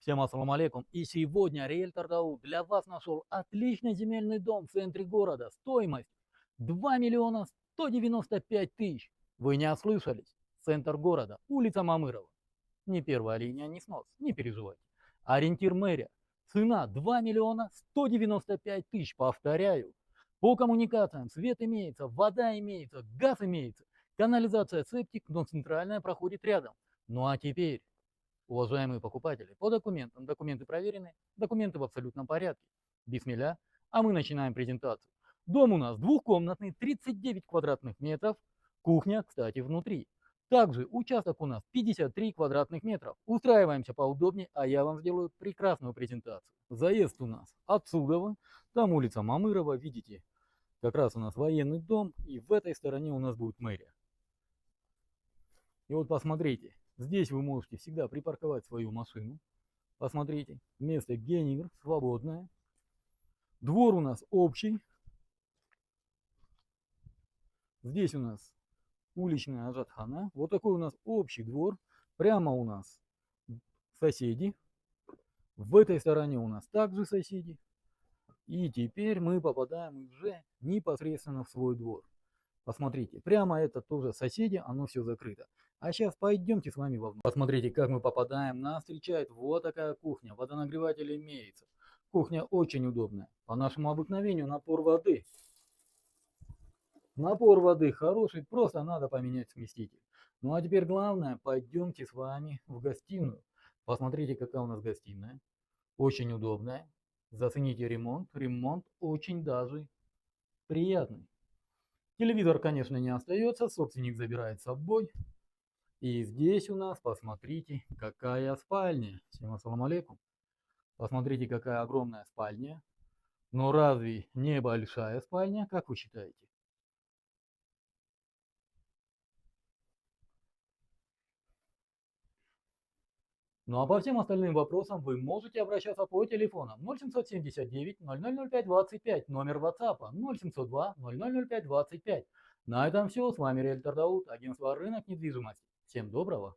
Всем ассаламу алейкум. И сегодня риэлтор Дауд для вас нашел отличный земельный дом в центре города. Стоимость 2 миллиона 195 тысяч. Вы не ослышались. Центр города, улица Мамырова. Не первая линия, не снос, не переживайте. Ориентир мэрия. Цена 2 миллиона 195 тысяч. Повторяю. По коммуникациям свет имеется, вода имеется, газ имеется. Канализация, септик, но центральная проходит рядом. Ну а теперь... Уважаемые покупатели, по документам, документы проверены, документы в абсолютном порядке. Бисмилля, а мы начинаем презентацию. Дом у нас двухкомнатный, 39 квадратных метров, кухня, кстати, внутри. Также участок у нас 53 квадратных метров. Устраиваемся поудобнее, а я вам сделаю прекрасную презентацию. Заезд у нас отсюда, там улица Мамырова, видите, как раз у нас военный дом, и в этой стороне у нас будет мэрия. И вот посмотрите, здесь вы можете всегда припарковать свою машину. Посмотрите, место генер свободное. Двор у нас общий. Здесь у нас уличная ажатхана. Вот такой у нас общий двор. Прямо у нас соседи. В этой стороне у нас также соседи. И теперь мы попадаем уже непосредственно в свой двор. Посмотрите, прямо это тоже соседи, оно все закрыто. А сейчас пойдемте с вами вовнутрь. Посмотрите, как мы попадаем. Нас встречает вот такая кухня. Водонагреватель имеется. Кухня очень удобная. По нашему обыкновению напор воды. Напор воды хороший, просто надо поменять сместитель. Ну а теперь главное, пойдемте с вами в гостиную. Посмотрите, какая у нас гостиная. Очень удобная. Зацените ремонт. Ремонт очень даже приятный. Телевизор, конечно, не остается, собственник забирает с собой. И здесь у нас, посмотрите, какая спальня. Всем ассаламу алейкум. Посмотрите, какая огромная спальня. Но разве не большая спальня, как вы считаете? Ну а по всем остальным вопросам вы можете обращаться по телефонам 0779 0005 25, номер WhatsApp 0702 0005 25. На этом все. С вами риэлтор Дауд, агентство «Рынок недвижимости». Всем доброго.